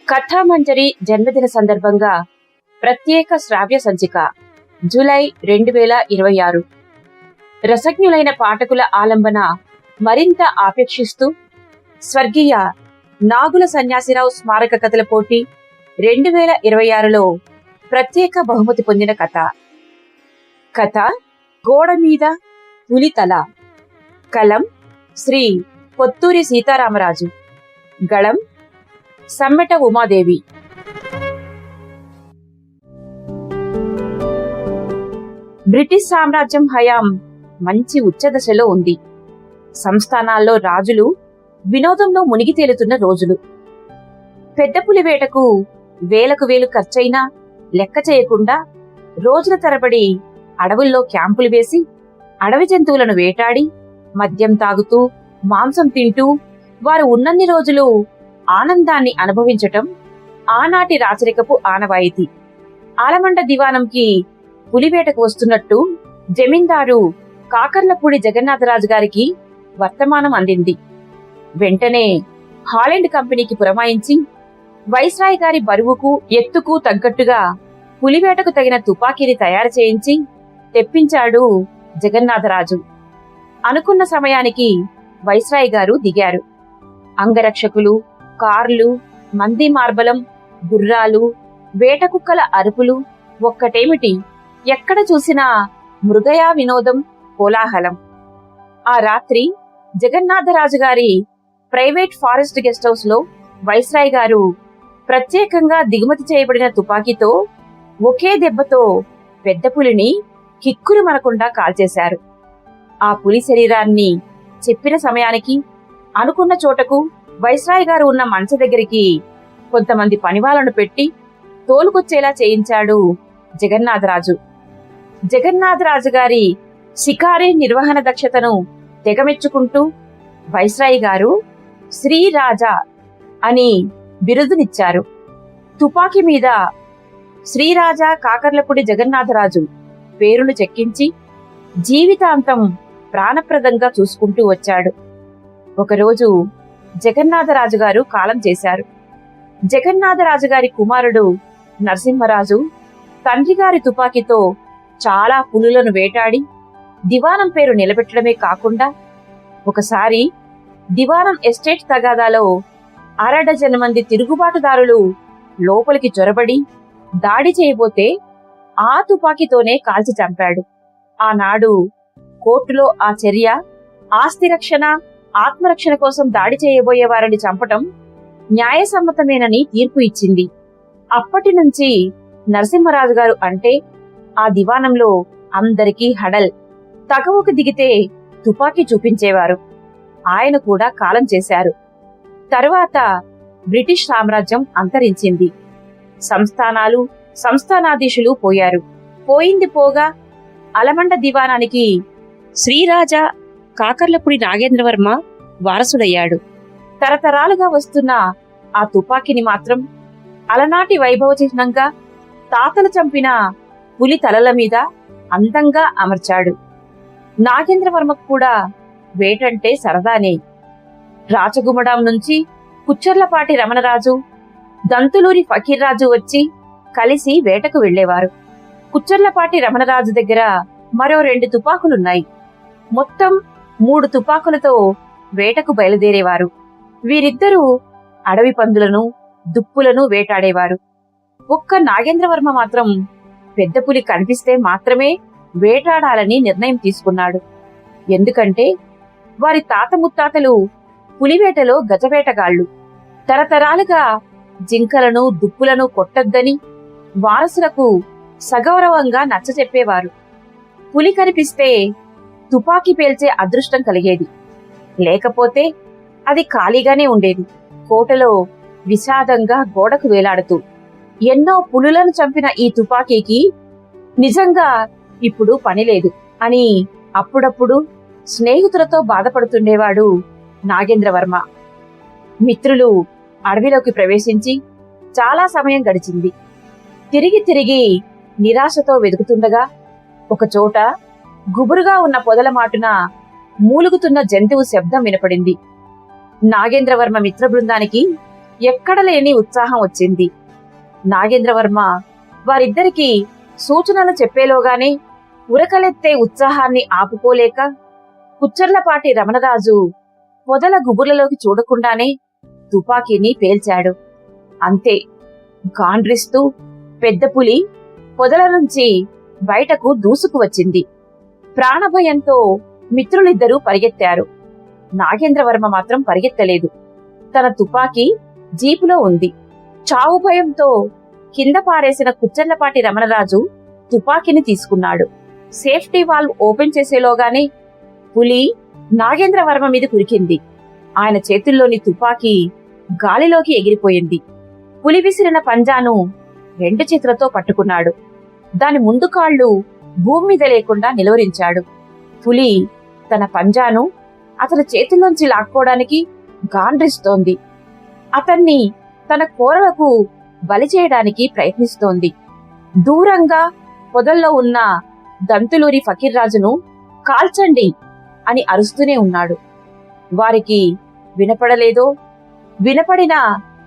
కథామంజరి జన్మదిన సందర్భంగా ప్రత్యేక శ్రావ్య సంచిక జూలై 2026. రసజ్ఞులైన పాఠకుల ఆలంబన మరింత ఆపేక్షిస్తూ స్వర్గీయ నాగుల సన్యాసిరావు స్మారక కథల పోటీ 2026లో ప్రత్యేక బహుమతి పొందిన కథ గోడ మీద పులి తల. కలం శ్రీ పొత్తూరి సీతారామరాజు. గళం సమ్మెట ఉమాదేవి. బ్రిటిష్ సామ్రాజ్యం హయాం మంచి ఉచ్చదశలో ఉంది. సంస్థానాల్లో రాజులు వినోదంలో మునిగి తేలుతున్న రోజులు. పెద్ద పులి వేటకు వేలకు వేలు ఖర్చైనా లెక్క చేయకుండా రోజుల తరబడి అడవుల్లో క్యాంపులు వేసి అడవి జంతువులను వేటాడి మద్యం తాగుతూ మాంసం తింటూ వారు ఉన్నన్ని రోజులు ఆనందాన్ని అనుభవించటం ఆనాటి రాచరికపు ఆనవాయితీ. ఆలమండ దివానంకి పులివేటకు వస్తున్నట్టు జమీందారు కాకర్లపూడి జగన్నాథరాజు గారికి వర్తమానం అందింది. వెంటనే హాలెండ్ కంపెనీకి పురమాయించి వైస్రాయ్ గారి బరువుకు ఎత్తుకు తగ్గట్టుగా పులివేటకు తగిన తుపాకీని తయారు చేయించి తెప్పించాడు జగన్నాథరాజు. అనుకున్న సమయానికి వైస్రాయ్ గారు దిగారు. అంగరక్షకులు, కార్లు, మంది మార్బలం, గుర్రాలు, వేటకుక్కల అరుపులు, ఒక్కటేమిటి ఎక్కడ చూసినా మృగయా వినోదం, కోలాహలం. ఆ రాత్రి జగన్నాథరాజు గారి ప్రైవేట్ ఫారెస్ట్ గెస్ట్ హౌస్ లో వైస్రాయ్ గారు ప్రత్యేకంగా దిగుమతి చేయబడిన తుపాకీతో ఒకే దెబ్బతో పెద్ద పులిని కిక్కురు మనకుండా కాల్చేశారు. ఆ పులి శరీరాన్ని చెప్పిన సమయానికి అనుకున్న చోటకు వైస్రాయ్ గారు ఉన్న మంచ దగ్గరికి కొంతమంది పనివాళ్లను పెట్టి తోలుకొచ్చేలా చేయించాడు జగన్నాథరాజు. జగన్నాథరాజు గారి షికారీ నిర్వహణ దక్షతను తెగమెచ్చుకుంటూ వైస్రాయ్ గారు శ్రీరాజా అని బిరుదునిచ్చారు. తుపాకీ మీద శ్రీరాజా కాకర్లపూడి జగన్నాథరాజు పేరును చెక్కించి జీవితాంతం ప్రాణప్రదంగా చూసుకుంటూ వచ్చాడు. ఒకరోజు జగన్నాథరాజు గారు కాలం చేశారు. జగన్నాథరాజు గారి కుమారుడు నరసింహరాజు తండ్రి గారి తుపాకీతో చాలా పులులను వేటాడి దివానం పేరు నిలబెట్టడమే కాకుండా ఒకసారి దివానం ఎస్టేట్ తగాదాలో 1/2 డజన్ మంది తిరుగుబాటుదారులు లోపలికి చొరబడి దాడి చేయబోతే ఆ తుపాకీతోనే కాల్చి చంపాడు. ఆనాడు కోర్టులో ఆ చర్య ఆస్తి రక్షణ, ఆత్మరక్షణ కోసం దాడి చేయబోయే వారిని చంపటం న్యాయసమ్మతమేనని తీర్పు ఇచ్చింది. అప్పటి నుంచి నరసింహరాజు గారు అంటే ఆ దివానంలో అందరికీ హడల్. తగవుకు దిగితే తుపాకీ చూపించేవారు. ఆయన కూడా కాలం చేశారు. తరువాత బ్రిటిష్ సామ్రాజ్యం అంతరించింది. సంస్థానాలు, సంస్థానాధీశులు పోయారు. పోయింది పోగా అలమండ దివానానికి శ్రీరాజా కాకర్లపూడి నాగేంద్రవర్మ వారసుడయ్యాడు. తరతరాలుగా వస్తున్న ఆ తుపాకీని మాత్రం అలనాటి వైభవ చిహ్నంగా తాతలు చంపిన పులి తలల మీద అందంగా అమర్చాడు. నాగేంద్రవర్మకు కూడా వేటంటే సరదానే. రాచగుమడం నుంచి కుచ్చర్లపాటి రమణరాజు, దంతులూరి ఫకీర్రాజు వచ్చి కలిసి వేటకు వెళ్లేవారు. కుచ్చర్లపాటి రమణరాజు దగ్గర మరో 2 తుపాకులున్నాయి. మొత్తం 3 తుపాకులతో వేటకు బయలుదేరేవారు. వీరిద్దరూ అడవి పందులను, దుప్పులను వేటాడేవారు. ఒక్క నాగేంద్రవర్మ మాత్రం పెద్ద పులి కనిపిస్తే మాత్రమే వేటాడాలని నిర్ణయం తీసుకున్నాడు. ఎందుకంటే వారి తాత ముత్తాతలు పులివేటలో గజవేటగాళ్లు. తరతరాలుగా జింకలను, దుప్పులను కొట్టొద్దని వారసులకు సగౌరవంగా నచ్చచెప్పేవారు. పులి కనిపిస్తే తుపాకీ పేల్చే అదృష్టం కలిగేది. లేకపోతే అది ఖాళీగానే ఉండేది. కోటలో విషాదంగా గోడకు వేలాడుతూ ఎన్నో పులులను చంపిన ఈ తుపాకీకి నిజంగా ఇప్పుడు పనిలేదు అని అప్పుడప్పుడు స్నేహితులతో బాధపడుతుండేవాడు నాగేంద్రవర్మ. మిత్రులు అడవిలోకి ప్రవేశించి చాలా సమయం గడిచింది. తిరిగి తిరిగి నిరాశతో వెతుకుతుండగా ఒకచోట గుబురుగా ఉన్న పొదల మాటున మూలుగుతున్న జంతువు శబ్దం వినపడింది. నాగేంద్రవర్మ మిత్ర బృందానికి ఎక్కడ లేని ఉత్సాహం వచ్చింది. నాగేంద్రవర్మ వారిద్దరికీ సూచనలు చెప్పేలోగానే ఉరకలెత్తే ఉత్సాహాన్ని ఆపుకోలేక కుచ్చర్లపాటి రమణరాజు పొదల గుబుర్లలోకి చూడకుండానే తుపాకీని పేల్చాడు. అంతే, గాండ్రిస్తూ పెద్ద పులి పొదల నుంచి బయటకు దూసుకు వచ్చింది. ప్రాణభయంతో మిత్రులిద్దరూ పరిగెత్తారు. నాగేంద్రవర్మ మాత్రం పరిగెత్తలేదు. తన తుపాకీ జీపులో ఉంది. చావు భయంతో కింద పారేసిన కుచ్చర్లపాటి రమణరాజు తుపాకీని తీసుకున్నాడు. సేఫ్టీ వాల్వ్ ఓపెన్ చేసేలోగానే పులి నాగేంద్రవర్మ మీద కురికింది. ఆయన చేతుల్లోని తుపాకీ గాలిలోకి ఎగిరిపోయింది. పులి విసిరిన పంజాను 2 చేతులతో పట్టుకున్నాడు. దాని ముందు కాళ్లు భూమి మీద లేకుండా నిలువరించాడు. పులి తన పంజాను అతని చేతుల్లోంచి లాక్కోవడానికి గాండ్రిస్తోంది. అతన్ని తన కోరలకు బలి చేయడానికి ప్రయత్నిస్తోంది. దూరంగా పొదల్లో ఉన్న దంతులూరి ఫకీర్రాజును కాల్చండి అని అరుస్తూనే ఉన్నాడు. వారికి వినపడలేదో, వినపడినా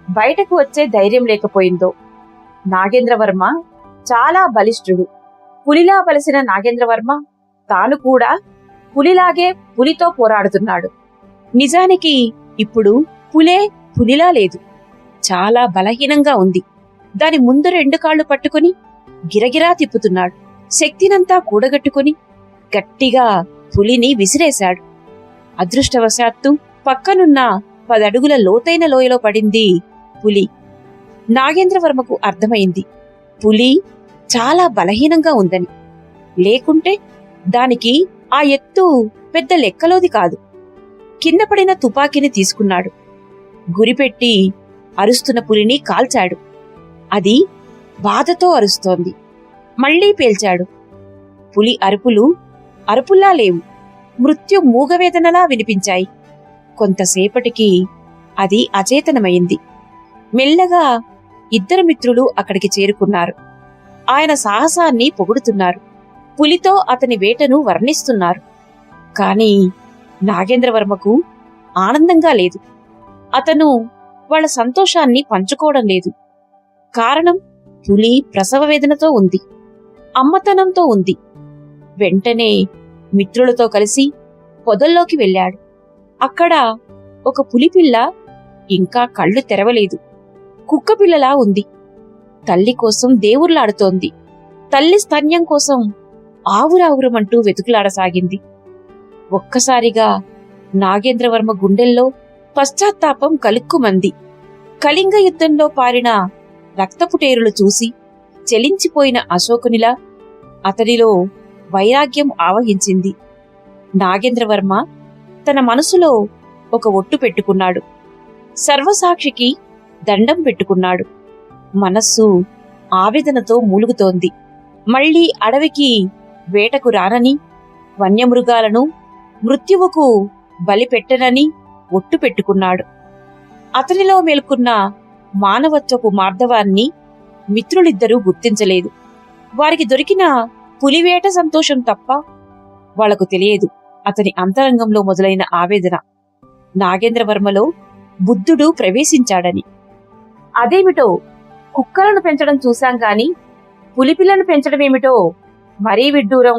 బయటకు వచ్చే ధైర్యం లేకపోయిందో. నాగేంద్రవర్మ చాలా బలిష్ఠుడు. పులిలా బలిసిన నాగేంద్రవర్మ తాను కూడా పులిలాగే పులితో పోరాడుతున్నాడు. నిజానికి ఇప్పుడు పులిలా లేదు, చాలా బలహీనంగా ఉంది. దాని ముందు 2 కాళ్లు పట్టుకుని గిరగిరా తిప్పుతున్నాడు. శక్తినంతా కూడగట్టుకుని గట్టిగా పులిని విసిరేశాడు. అదృష్టవశాత్తు పక్కనున్న 10 అడుగుల లోతైన లోయలో పడింది పులి. నాగేంద్రవర్మకు అర్థమైంది పులి చాలా బలహీనంగా ఉందని. లేకుంటే దానికి ఆ ఎత్తు పెద్ద లెక్కలోది కాదు. కింద పడిన తుపాకీని తీసుకున్నాడు. గురిపెట్టి అరుస్తున్న పులిని కాల్చాడు. అది బాధతో అరుస్తోంది. మళ్లీ పేల్చాడు. పులి అరుపుల్లా లేవు, మృత్యు మూగవేదనలా వినిపించాయి. కొంతసేపటికి అది అచేతనమైంది. మెల్లగా 2 మిత్రులు అక్కడికి చేరుకున్నారు. ఆయన సాహసాన్ని పొగుడుతున్నారు. పులితో అతని వేటను వర్ణిస్తున్నారు. కాని నాగేంద్రవర్మకు ఆనందంగా లేదు. అతను వాళ్ళ సంతోషాన్ని పంచుకోవడం లేదు. కారణం, పులి ప్రసవ వేదనతో ఉంది, అమ్మతనంతో ఉంది. వెంటనే మిత్రులతో కలిసి పొదల్లోకి వెళ్ళాడు. అక్కడ ఒక పులిపిల్ల ఇంకా కళ్ళు తెరవలేదు. కుక్కపిల్లలా ఉంది. తల్లి కోసం దేవుర్లాడుతోంది. తల్లి స్తన్యం కోసం ఆవురావురమంటూ వెతుకులాడసాగింది. ఒక్కసారిగా నాగేంద్రవర్మ గుండెల్లో పశ్చాత్తాపం కలుక్కుమంది. కళింగ యుద్ధంలో పారిన రక్తపుటేరులు చూసి చెలించిపోయిన అశోకునిలా అతడిలో వైరాగ్యం ఆవహించింది. నాగేంద్రవర్మ తన మనసులో ఒక ఒట్టు పెట్టుకున్నాడు. సర్వసాక్షికి దండం పెట్టుకున్నాడు. మనస్సు ఆవేదనతో మూలుగుతోంది. మళ్లీ అడవికి వేటకు రానని, వన్యమృగాలను మృత్యువుకు బలిపెట్టనని ఒట్టు పెట్టుకున్నాడు. అతనిలో మేల్కొన్న మానవత్వపు మార్ధవాన్ని మిత్రులిద్దరూ గుర్తించలేదు. వారికి దొరికిన పులివేట సంతోషం తప్ప వాళ్లకు తెలియదు అతని అంతరంగంలో మొదలైన ఆవేదన. నాగేంద్రవర్మలో బుద్ధుడు ప్రవేశించాడని. అదేమిటో కుక్కలను పెంచడం చూశాం గాని పులిపిల్లను పెంచడమేమిటో మరీ విడ్డూరం.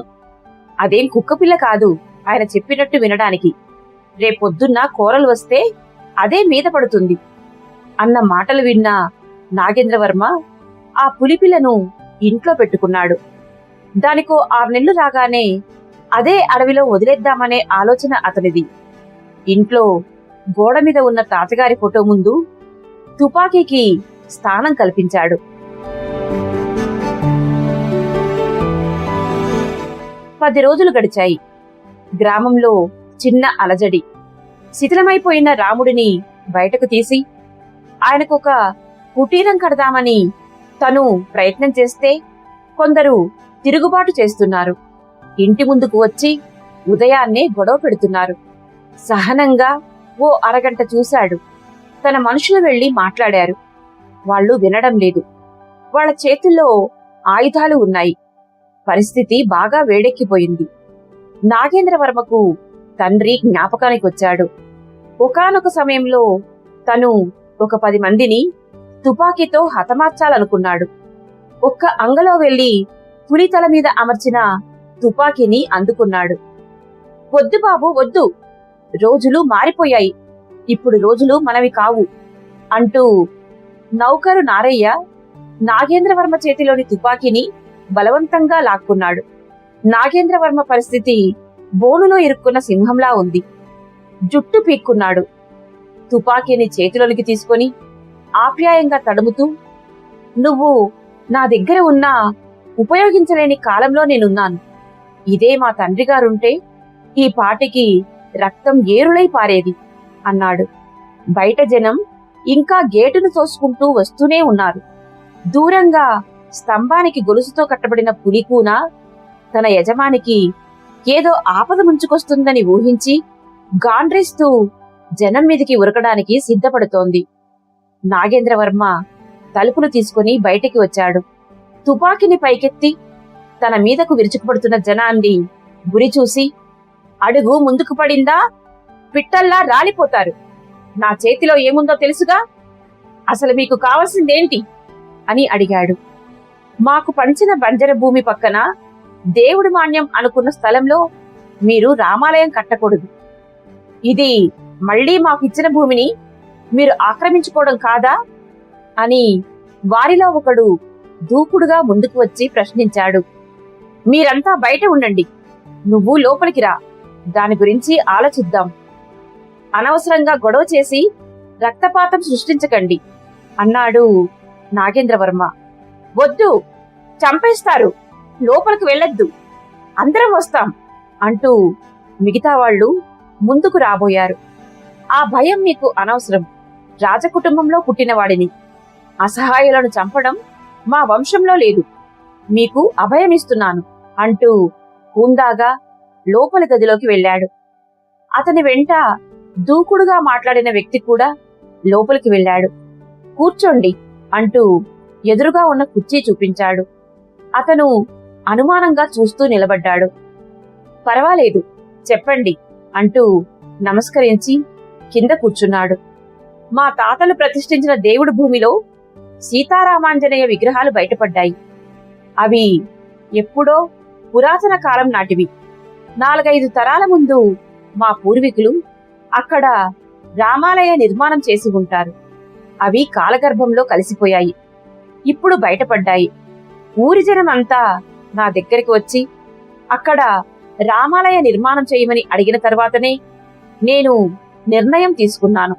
అదేం కుక్కపిల్ల కాదు ఆయన చెప్పినట్టు వినడానికి. రేపొద్దున్న కోరలు వస్తే అదే మీద పడుతుంది అన్న మాటలు విన్న నాగేంద్రవర్మ ఆ పులిపిల్లను ఇంట్లో పెట్టుకున్నాడు. దానికో 6 నెలలు రాగానే అదే అడవిలో వదిలేద్దామనే ఆలోచన అతనిది. ఇంట్లో గోడ మీద ఉన్న తాతగారి ఫోటో ముందు తుపాకీకి స్థానం కల్పించాడు. 10 రోజులు గడిచాయి. గ్రామంలో చిన్న అలజడి. శిథిలమైపోయిన రాముడిని బయటకు తీసి ఆయనకొక కుటీరం కడదామని తను ప్రయత్నం చేస్తే కొందరు తిరుగుబాటు చేస్తున్నారు. ఇంటి ముందుకు వచ్చి ఉదయాన్నే గొడవ పెడుతున్నారు. సహనంగా ఓ అరగంట చూశాడు. తన మనుషులు వెళ్లి మాట్లాడారు. వాళ్ళు వినడం లేదు. వాళ్ళ చేతుల్లో ఆయుధాలు ఉన్నాయి. పరిస్థితి బాగా వేడెక్కిపోయింది. నాగేంద్రవర్మకు తండ్రి జ్ఞాపకానికొచ్చాడు. ఒకానొక సమయంలో తను ఒక 10 మందిని తుపాకీతో హతమార్చాలనుకున్నాడు. ఒక్క అంగలో వెళ్లి పులి తల మీద అమర్చిన తుపాకీని అందుకున్నాడు. వద్దు బాబు వద్దు, రోజులు మారిపోయాయి, ఇప్పుడు రోజులు మనవి కావు అంటూ నౌకరు నారయ్య నాగేంద్రవర్మ చేతిలోని తుపాకీని బలవంతంగా లాక్కున్నాడు. నాగేంద్రవర్మ పరిస్థితి బోనులో ఇరుక్కున్న సింహంలా ఉంది. జుట్టు పీక్కున్నాడు. తుపాకీని చేతిలోనికి తీసుకొని ఆప్యాయంగా తడుముతూ, నువ్వు నా దగ్గర ఉన్నా ఉపయోగించలేని కాలంలో నేనున్నాను. ఇదే మా తండ్రిగారుంటే ఈ పాటికి రక్తం ఏరులై పారేది అన్నాడు. బయట జనం ఇంకా గేటును తోసుకుంటూ వస్తూనే ఉన్నారు. దూరంగా స్తంభానికి గొలుసుతో కట్టబడిన పులికూన తన యజమానికి ఏదో ఆపద ముంచుకొస్తుందని ఊహించి గాండ్రిస్తూ జనం మీదికి ఉరకడానికి సిద్ధపడుతోంది. నాగేంద్రవర్మ తలుపులు తీసుకుని బయటికి వచ్చాడు. తుపాకీని పైకెత్తి తన మీదకు విరుచుకుపడుతున్న జనాన్ని గురిచూసి, అడుగు ముందుకు పడిందా పిట్టల్లా రాలిపోతారు. నా చేతిలో ఏముందో తెలుసుగా, అసలు మీకు కావాల్సిందేంటి అని అడిగాడు. మాకు పంచిన బంజర భూమి పక్కన దేవుడి మాన్యం అనుకున్న స్థలంలో మీరు రామాలయం కట్టకూడదు. ఇది మళ్లీ మాకు ఇచ్చిన భూమిని మీరు ఆక్రమించుకోవడం కాదా అని వారిలో ఒకడు దూకుడుగా ముందుకు వచ్చి ప్రశ్నించాడు. మీరంతా బయట ఉండండి, నువ్వు లోపలికి రా, దాని గురించి ఆలోచిద్దాం. అనవసరంగా గొడవ చేసి రక్తపాతం సృష్టించకండి అన్నాడు నాగేంద్రవర్మ. వద్దు, చంపేస్తారు, లోపలికి వెళ్ళొద్దు, అందరం వస్తాం అంటూ మిగతా వాళ్ళు ముందుకు రాబోయారు. ఆ భయం మీకు అనవసరం. రాజకుటుంబంలో పుట్టినవాడిని. అసహాయులను చంపడం మా వంశంలో లేదు. మీకు అభయమిస్తున్నాను అంటూ హుందాగా లోపలి గదిలోకి వెళ్ళాడు. అతని వెంట దూకుడుగా మాట్లాడిన వ్యక్తి కూడా లోపలికి వెళ్ళాడు. కూర్చోండి అంటూ ఎదురుగా ఉన్న కుర్చీ చూపించాడు. అతను అనుమానంగా చూస్తూ నిలబడ్డాడు. పర్వాలేదు, చెప్పండి అంటూ నమస్కరించి కింద కూర్చున్నాడు. మా తాతలు ప్రతిష్ఠించిన దేవుడి భూమిలో సీతారామాంజనేయ విగ్రహాలు బయటపడ్డాయి. అవి ఎప్పుడో పురాతన కాలం నాటివి. 4-5 తరాల ముందు మా పూర్వీకులు అక్కడ రామాలయ నిర్మాణం చేసి ఉంటారు. అవి కాలగర్భంలో కలిసిపోయాయి, ఇప్పుడు బయటపడ్డాయి. ఊరి జనం అంతా నా దగ్గరికి వచ్చి అక్కడ రామాలయ నిర్మాణం చేయమని అడిగిన తర్వాతనే నేను నిర్ణయం తీసుకున్నాను.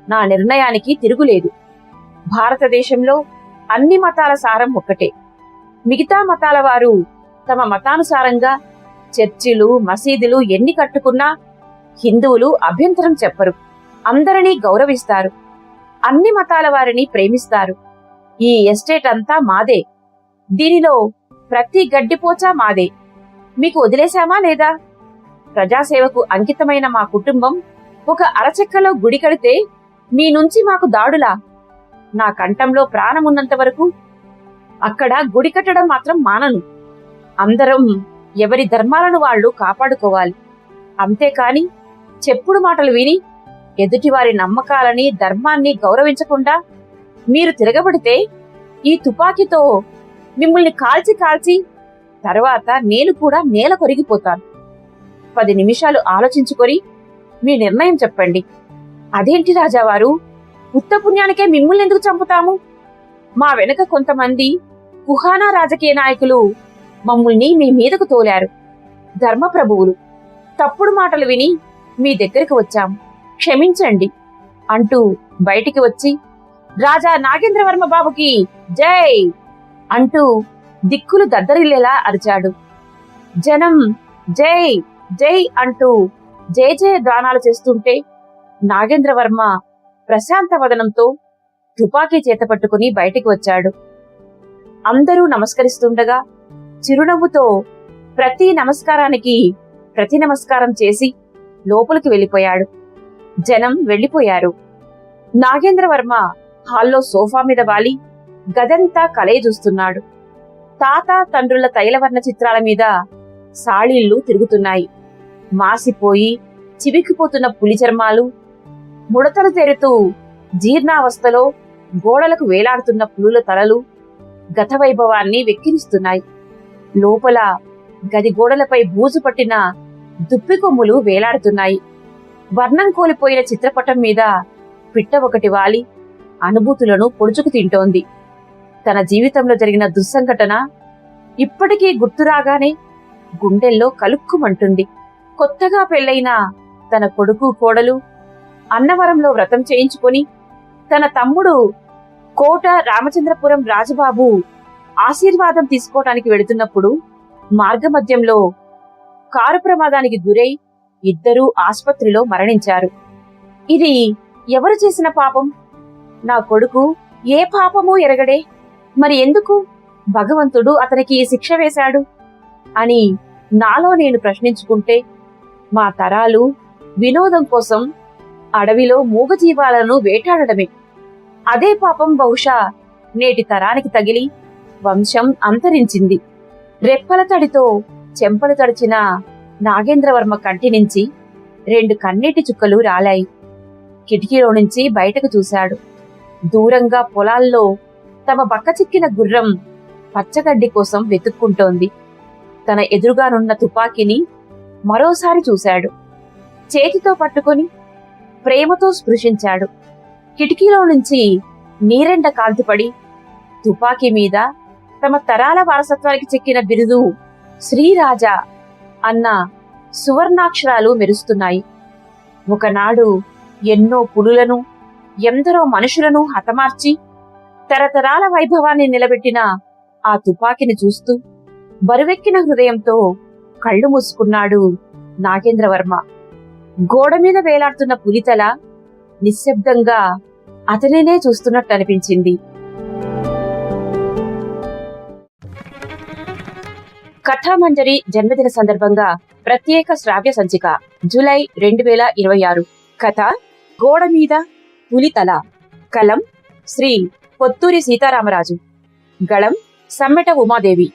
నా నిర్ణయానికి తిరుగులేదు. భారతదేశంలో అన్ని మతాల సారం ఒక్కటే. మిగతా మతాల వారు తమ మతానుసారంగా చర్చిలు, మసీదులు ఎన్ని కట్టుకున్నా హిందువులు అభ్యంతరం చెప్పరు. అందరినీ గౌరవిస్తారు. అన్ని మతాల వారిని ప్రేమిస్తారు. ఈ ఎస్టేట్ అంతా మాదే. దీనిలో ప్రతి గడ్డిపోచా మాదే. మీకు వదిలేశామా లేదా? ప్రజాసేవకు అంకితమైన మా కుటుంబం ఒక అరచెక్కలో గుడి కడితే మీ నుంచి మాకు దాడులా? నా కంఠంలో ప్రాణమున్నంత వరకు అక్కడ గుడి కట్టడం మాత్రం మానను. అందరం ఎవరి ధర్మాలను వాళ్ళు కాపాడుకోవాలి. అంతేకాని చెప్పుడు మాటలు విని ఎదుటివారి నమ్మకాలని, ధర్మాన్ని గౌరవించకుండా మీరు తిరగబడితే ఈ తుపాకీతో మిమ్మల్ని కాల్చి కాల్చి తర్వాత నేను కూడా నేల కొరిగిపోతాను. 10 నిమిషాలు ఆలోచించుకొని మీ నిర్ణయం చెప్పండి. అదేంటి రాజావారు, ఉత్తపుణ్యానికే మిమ్మల్ని ఎందుకు చంపుతాము? మా వెనుక కొంతమంది కుహానా రాజకీయ నాయకులు మమ్మల్ని మీ మీదకు తోలారు. ధర్మప్రభువులు తప్పుడు మాటలు విని మీ దగ్గరికి వచ్చాము, క్షమించండి అంటూ బయటికి వచ్చి రాజా నాగేంద్రవర్మ బాబుకి జై అంటూ దిక్కులు దద్దరిల్లేలా అరిచాడు. జనం జై జై అంటూ జయ జయ దానాలు చేస్తుంటే నాగేంద్రవర్మ ప్రశాంత వదనంతో తుపాకీ చేత పట్టుకుని బయటికి వచ్చాడు. అందరూ నమస్కరిస్తుండగా చిరునవ్వుతో ప్రతి నమస్కారానికి ప్రతి నమస్కారం చేసి లోపలికి వెళ్లిపోయాడు. జనం వెళ్లిపోయారు. నాగేంద్రవర్మ హాల్లో సోఫా మీద వాలి గదంతా కలయి చూస్తున్నాడు. తాత తండ్రుల తైలవర్ణ చిత్రాల మీద సాళీళ్లు తిరుగుతున్నాయి. మాసిపోయి చివికిపోతున్న పులి చర్మాలు, ముడతలు తెరుతూ జీర్ణావస్థలో గోడలకు వేలాడుతున్న పులుల తలలు గత వైభవాన్ని వెక్కిరిస్తున్నాయి. లోపల గది గోడలపై బూజు పట్టిన దుప్పికొమ్ములు వేలాడుతున్నాయి. వర్ణం కోల్పోయిన చిత్రపటం మీద పిట్ట ఒకటి వాలి అనుభూతులను పొడుచుకు తింటోంది. తన జీవితంలో జరిగిన దుస్సంఘటన ఇప్పటికీ గుర్తురాగానే గుండెల్లో కలుక్కుమంటుంది. కొత్తగా పెళ్లైన తన కొడుకు కోడలు అన్నవరంలో వ్రతం చేయించుకొని తన తమ్ముడు కోట రామచంద్రపురం రాజబాబు ఆశీర్వాదం తీసుకోవటానికి వెడుతున్నప్పుడు మార్గమధ్యంలో కారు ప్రమాదానికి గురై ఇద్దరూ ఆస్పత్రిలో మరణించారు. ఇది ఎవరు చేసిన పాపం? నా కొడుకు ఏ పాపమూ ఎరగడే, మరి ఎందుకు భగవంతుడు అతనికి ఈ శిక్ష వేశాడు అని నాలో నేను ప్రశ్నించుకుంటే, మా తరాలు వినోదం కోసం అడవిలో మూగజీవాలను వేటాడడమే. అదే పాపం బహుశా నేటి తరానికి తగిలి వంశం అంతరించింది. రెప్పల తడితో చెంపలు తడిచిన నాగేంద్రవర్మ కంటి నుంచి 2 కన్నీటి చుక్కలు రాలాయి. కిటికీలో నుంచి బయటకు చూశాడు. దూరంగా పొలాల్లో తమ బక్కచిక్కిన గుర్రం పచ్చగడ్డి కోసం వెతుక్కుంటోంది. తన ఎదురుగానున్న తుపాకీని మరోసారి చూశాడు. చేతితో పట్టుకొని ప్రేమతో స్పృశించాడు. కిటికీలో నుంచి నీరెండ కాల్తుపడి తుపాకీ మీద తమ తరాల వారసత్వానికి చెక్కిన బిరుదు శ్రీరాజా అన్న సువర్ణాక్షరాలు మెరుస్తున్నాయి. ఒకనాడు ఎన్నో పులులను, ఎందరో మనుషులను హతమార్చి తరతరాల వైభవాన్ని నిలబెట్టిన ఆ తుపాకీని చూస్తూ బరువెక్కిన హృదయంతో కళ్ళు మూసుకున్నాడు నాగేంద్రవర్మ. గోడ మీద వేలాడుతున్న పులితల నిశ్శబ్దంగా అతనినే చూస్తున్నట్టు అనిపించింది. కథామంజరి జన్మదిన సందర్భంగా ప్రత్యేక శ్రావ్య సంచిక జూలై 2026. కథ గోడ మీద పులితల. కలం శ్రీ పొత్తూరి సీతారామరాజు. గళం సమ్మెట ఉమాదేవి.